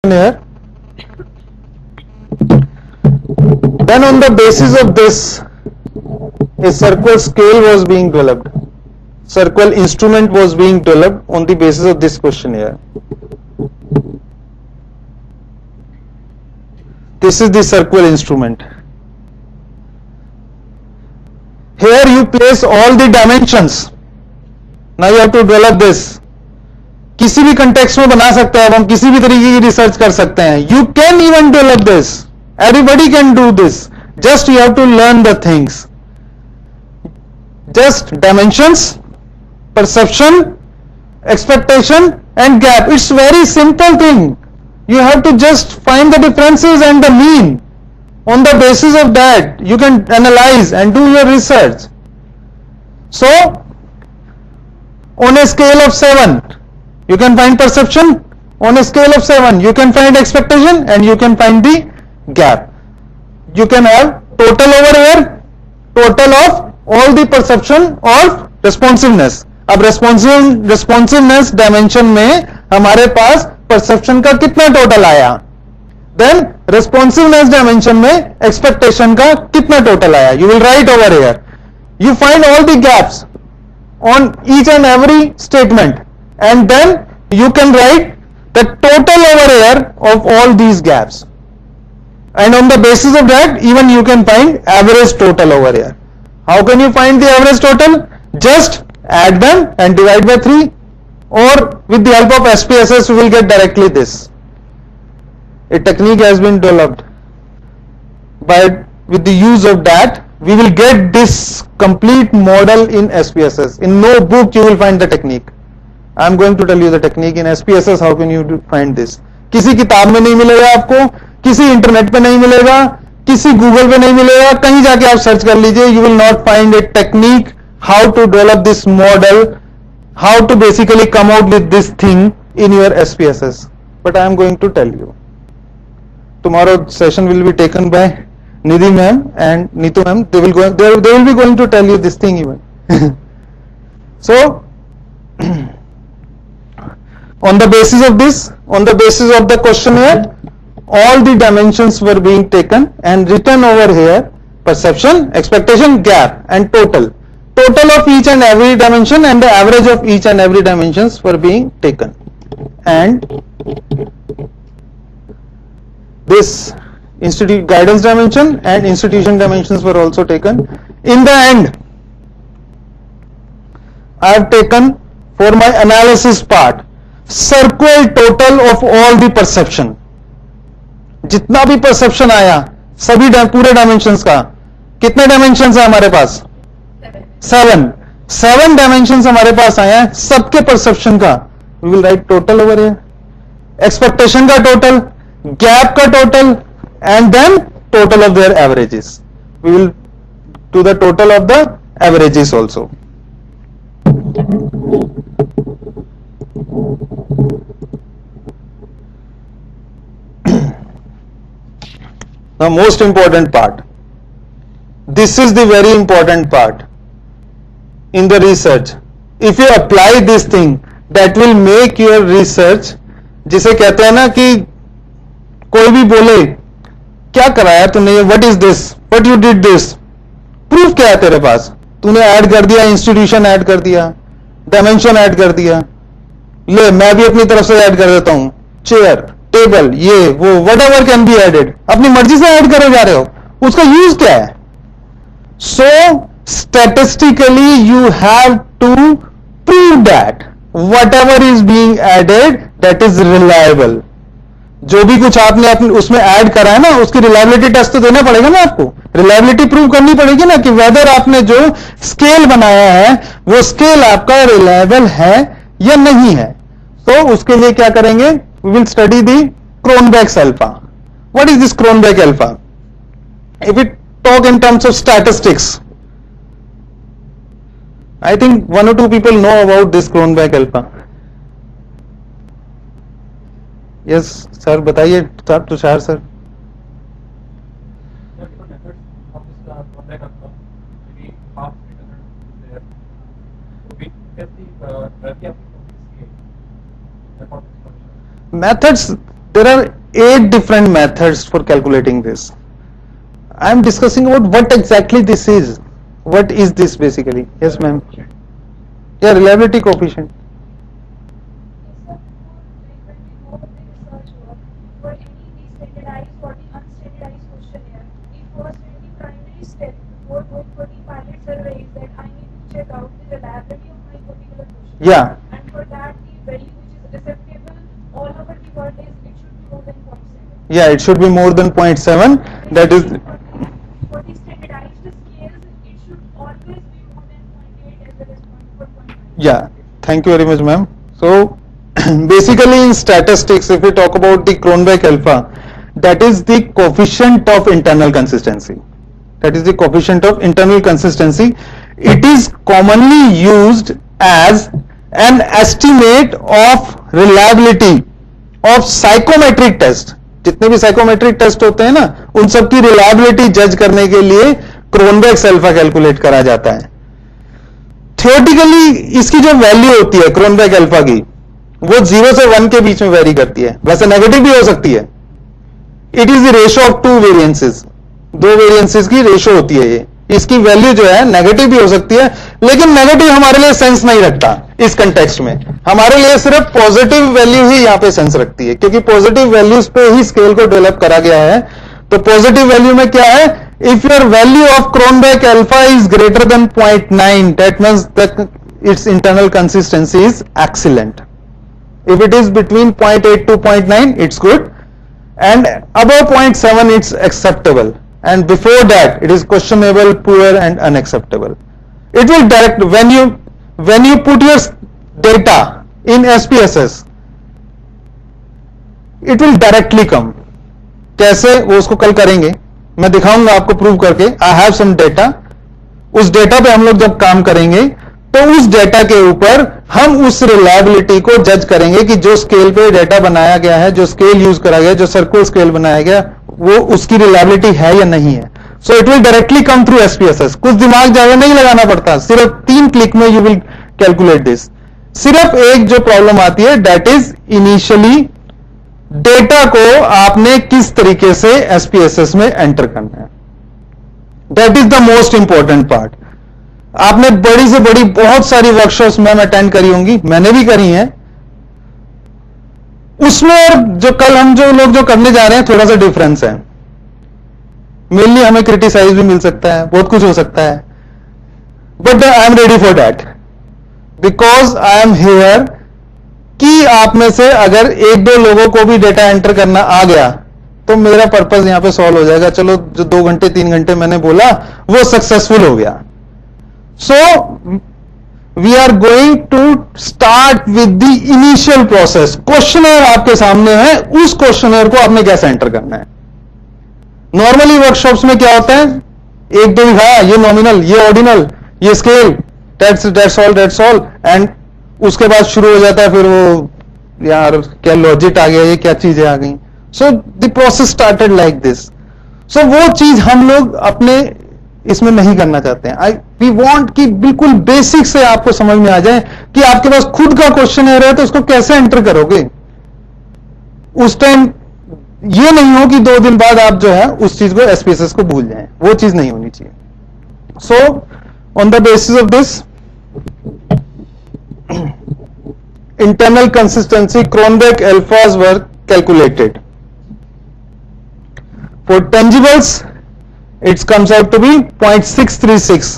here. Then on the basis of this, a circle scale was being developed. Circle instrument was being developed on the basis of this question here. This is the circle instrument. Here you place all the dimensions. Now you have to develop this. किसी भी context में बना सकते हैं, हम किसी भी तरीके की रिसर्च कर सकते हैं. You can even develop this. Everybody can do this. Just you have to learn the things. Just dimensions, perception, expectation and gap. It's very simple thing. You have to just find the differences and the mean. On the basis of that, you can analyze and do your research. So, on a scale of 7, you can find perception. On a scale of 7, you can find expectation and you can find the gap. You can have total over here, total of all the perception of responsiveness. अब responsiveness dimension में हमारे पास perception का कितना total आया, then responsiveness dimension में expectation का कितना total आया. You will write over here. You find all the gaps on each and every statement and then you can write the total over here of all these gaps. And on the basis of that, even you can find average total over here. How can you find the average total? Just add them and divide by 3, or with the help of SPSS we will get directly this. A technique has been developed. With the use of that, we will get this complete model in SPSS. In no book you will find the technique. I am going to tell you the technique in SPSS. How can you find this? किसी किताब में नहीं मिलेगा आपको, किसी internet पे नहीं मिलेगा, किसी गूगल पे नहीं मिलेगा, कहीं जाके आप सर्च कर लीजिए. You will not find a technique how to develop this model, how to basically come out with this thing in your SPSS. But I am going to tell you. Tomorrow session will be taken by Nidhi ma'am and Neetu ma'am. They will be going to tell you this thing even. So on the basis of this, on the basis of the questionnaire, all the dimensions were being taken and written over here: perception, expectation, gap and total. Total of each and every dimension and the average of each and every dimensions were being taken. And this institute guidance dimension and institution dimensions were also taken. In the end, I have taken for my analysis part circle total of all the perception. जितना भी perception आया, सभी पूरे dimensions का, कितने dimensions है हमारे पास? 7 dimensions हमारे पास आया है, सबके perception का. We will write total over here. Expectation का total, gap का total, and then total of their averages. We will do the total of the averages also. The most important part. This is the very important part in the research. If you apply this thing, that will make your research, जिसे कहते हैं ना कि कोई भी बोले क्या कराया तूने, what is this, what you did this, proof क्या है तेरे पास? तूने ऐड कर दिया, इंस्टीट्यूशन ऐड कर दिया, डायमेंशन ऐड कर दिया, ले मैं भी अपनी तरफ से ऐड कर देता हूं, चेयर, टेबल, ये वो, व्हाटएवर कैन बी एडेड, अपनी मर्जी से ऐड करे जा रहे हो, उसका यूज क्या है? So statistically you have to prove that whatever is being added that is reliable. जो भी कुछ आपने अपने उसमें ऐड करा है ना, उसकी रिलायबिलिटी टेस्ट तो देना पड़ेगा ना आपको. रिलायबिलिटी प्रूव करनी पड़ेगी ना कि वेदर आपने जो स्केल बनाया है वो स्केल आपका रिलायबल है या नहीं है. तो उसके लिए क्या करेंगे? We will study the Cronbach alpha. What is this Cronbach alpha? If it talk in terms of statistics, I think 1 or 2 people know about this Cronbach alpha. Yes sir, बताइए sir, Tushar sir. methods There are 8 different methods for calculating this. I am discussing about what exactly this is. What is this basically? Yes, ma'am. Yeah, reliability coefficient. Yeah. And for that, the value which is acceptable all over the world is it should be more than 0.7. Yeah, it should be more than 0.7. That is. For the standardized scales, it should always be more than 0.8 as well as 0.4, 0.9. Yeah, thank you very much, ma'am. So, basically in statistics, if we talk about the Cronbach alpha, that is the coefficient of internal consistency. That is the coefficient of internal consistency. It is commonly used as an estimate of reliability of psychometric test. जितने भी psychometric test होते हैं ना, उन सब की reliability जज करने के लिए क्रोनबेक अल्फा कैलकुलेट करा जाता है. थियोरेटिकली इसकी जो वैल्यू होती है क्रोनबेक अल्फा की, वो 0 से 1 के बीच में वेरी करती है. वैसे नेगेटिव भी हो सकती है. It is the ratio of 2 variances. 2 variances की रेशो होती है ये. इसकी वैल्यू जो है नेगेटिव भी हो सकती है, लेकिन नेगेटिव हमारे लिए सेंस नहीं रखता इस कंटेक्स्ट में. हमारे लिए सिर्फ पॉजिटिव वैल्यू ही यहां पे सेंस रखती है, क्योंकि पॉजिटिव वैल्यूज पे ही स्केल को डेवलप करा गया है. तो पॉजिटिव वैल्यू में क्या है? If your value of Cronbach alpha is greater than 0.9, that means that it's internal consistency is excellent. If it is between 0.8 to 0.9, it's good, and above 0.7 it's acceptable, and before that it is questionable, poor and unacceptable. It will direct when you put your data in SPSS, it will directly come. कैसे? वो उसको कल करेंगे, मैं दिखाऊंगा आपको prove करके. I have some data. उस डेटा पे हम लोग जब काम करेंगे तो उस डेटा के ऊपर हम उस रिलायबिलिटी को जज करेंगे कि जो स्केल पे डेटा बनाया गया है, जो स्केल यूज करा गया, जो सर्कुलर स्केल बनाया गया, वो उसकी रिलायबिलिटी है या नहीं है. So it will directly come through SPSS. कुछ दिमाग ज्यादा नहीं लगाना पड़ता, सिर्फ 3 क्लिक में यू विल कैलकुलेट दिस. सिर्फ एक जो प्रॉब्लम आती है, दैट इज इनिशियली डेटा को आपने किस तरीके से एसपीएसएस में एंटर करना है. That is the most important part. आपने बड़ी से बड़ी बहुत सारी वर्कशॉप्स मैम अटेंड करी होंगी, मैंने भी करी हैं. उसमें और जो कल हम जो लोग जो करने जा रहे हैं, थोड़ा सा डिफरेंस है. मेनली हमें क्रिटिसाइज भी मिल सकता है, बहुत कुछ हो सकता है, but I am ready for that, because I am here कि आप में से अगर 1-2 लोगों को भी डेटा एंटर करना आ गया तो मेरा पर्पस यहां पे सॉल्व हो जाएगा. चलो, जो 2 घंटे 3 घंटे मैंने बोला वो सक्सेसफुल हो गया. So we are going to start with the initial process. Questionnaire आपके सामने है, उस क्वेश्चनर को आपने कैसे एंटर करना है. नॉर्मली वर्कशॉप्स में क्या होता है, 1-2 दिखाया, ये नॉमिनल, ये ऑर्डिनल, ये स्केल, दैट्स ऑल, एंड उसके बाद शुरू हो जाता है फिर वो, यार क्या लॉजिक आ गया, ये क्या चीजें आ गई. So the process started like this. So वो चीज हम लोग अपने इसमें नहीं करना चाहते हैं. वी वांट कि बिल्कुल बेसिक से आपको समझ में आ जाए कि आपके पास खुद का क्वेश्चन है तो उसको कैसे एंटर करोगे. उस टाइम ये नहीं हो कि 2 दिन बाद आप जो है उस चीज को एसपीएसएस को भूल जाएं. वो चीज नहीं होनी चाहिए. So on the basis of this internal consistency Cronbach alphas were calculated. For tangibles it comes out to be 0.636.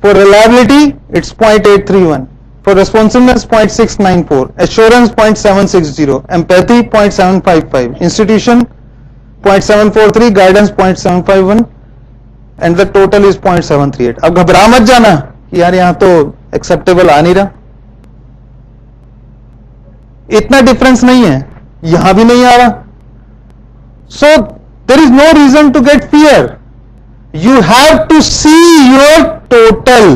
For reliability, it's 0.831. For responsiveness, 0.694. Assurance, 0.760. Empathy, 0.755. Institution, 0.743. Guidance, 0.751. And the total is 0.738. अब घबरा मत जाना कि यार यहां तो acceptable आ नहीं रहा. इतना डिफरेंस नहीं है, यहां भी नहीं आ रहा. So there is no reason to get fear. You have to see your total.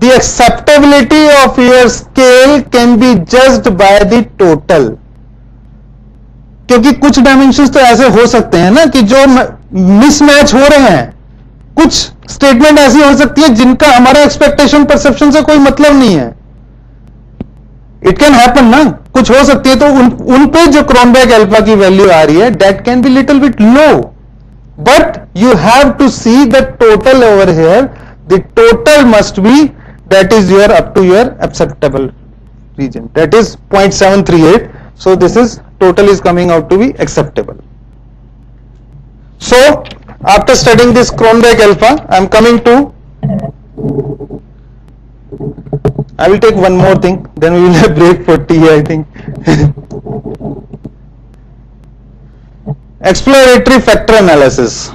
The acceptability of your scale can be judged by the total. क्योंकि कुछ डायमेंशंस तो ऐसे हो सकते हैं ना कि जो मिसमैच हो रहे हैं. कुछ स्टेटमेंट ऐसी हो सकती है जिनका हमारा एक्सपेक्टेशन परसेप्शन से कोई मतलब नहीं है. इट कैन हैपन ना, कुछ हो सकती है, तो उन पे जो क्रोनबेक अल्फा की वैल्यू आ रही है that can be little bit low, but you have to see the total over here, the total must be that is your up to your acceptable region, that is 0.738. So this is total is coming out to be acceptable. So after studying this Cronbach alpha, I am coming to, I will take one more thing, then we will have break for tea, I think. Exploratory factor analysis.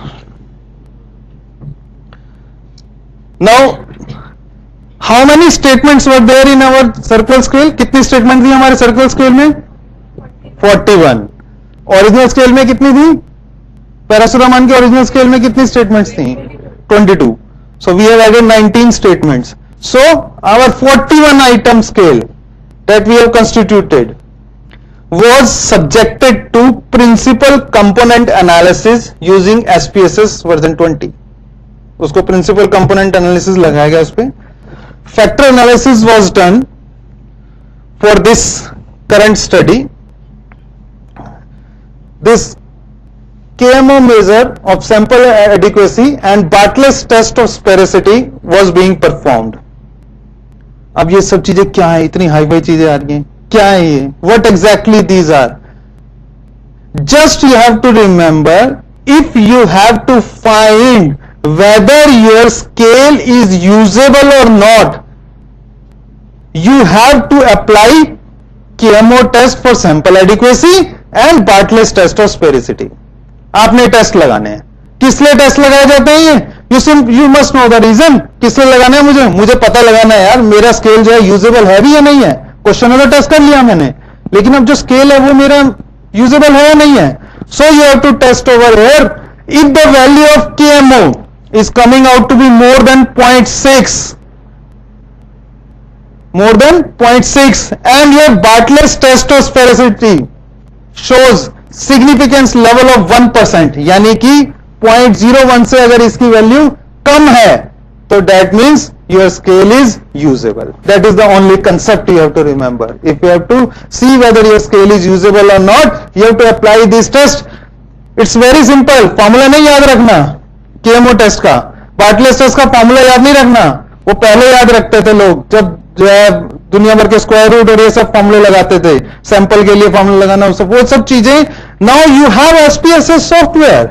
Now how many statements were there in our circle scale? कितनी statement थी हमारे circle scale में? 41. Original scale में कितनी थी? पैरासुरामान के original scale में कितनी स्टेटमेंट्स थी? 22. So we have added 19 statements. So our 41 item scale that we have constituted was subjected to principal component analysis using SPSS version 20. उसको principal component analysis लगाया गया उस पे. Factor analysis was done for this current study. This KMO measure of sample adequacy and Bartlett's test of sphericity was being performed. अब ये सब चीजें क्या है? इतनी हाई फाई चीजें आ रही हैं, क्या है ये? What exactly these are? Just you have to remember, if you have to find whether your scale is usable or not, you have to apply KMO test for sample adequacy and Bartlett's test of sphericity. आपने test लगाने हैं. किस लिए test लगाए जाते हैं ये? You must know the reason. किस लिए लगाना है? मुझे पता लगाना है यार, मेरा स्केल जो है यूजेबल है भी या नहीं है. क्वेश्चन वाला टेस्ट कर लिया मैंने, लेकिन अब जो स्केल है वो मेरा यूजेबल है या नहीं है. So you have to test over here if the value of KMO is coming out to be more than 0.6, more than 0.6, and your Bartlett's test of sphericity shows significance level of 1%, यानी कि 0.01 से अगर इसकी value कम है तो that means your scale is usable. That is the only concept you have to remember. If you have to see whether your scale is usable or not, you have to apply this test. It's very simple. Formula नहीं याद रखना KMO test का, बार्टलेट्स test का formula याद नहीं रखना. वो पहले याद रखते थे लोग, जब जो है दुनिया भर के स्क्वायर रूट और ये सब फॉर्मूले लगाते थे, सैंपल के लिए फॉर्मूला लगाना, वो सब चीजें. Now you have SPSS software.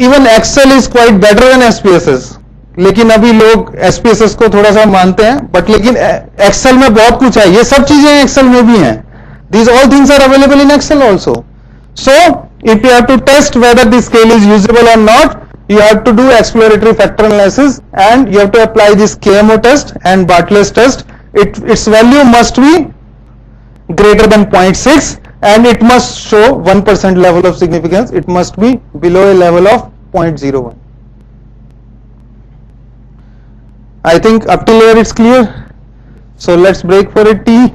Even Excel is quite better than SPSS, लेकिन अभी लोग SPSS को थोड़ा सा मानते हैं, बट लेकिन एक्सेल में बहुत कुछ है, ये सब चीजें एक्सेल में भी हैं. These all things are available in Excel also. So if you have to test whether the scale is usable or not, you have to do exploratory factor analysis and you have to apply this KMO test and Bartlett's test. Its value must be greater than 0.6 and it must show 1% level of significance. It must be below a level of 0.01. I think up till here it's clear. So let's break for a tea.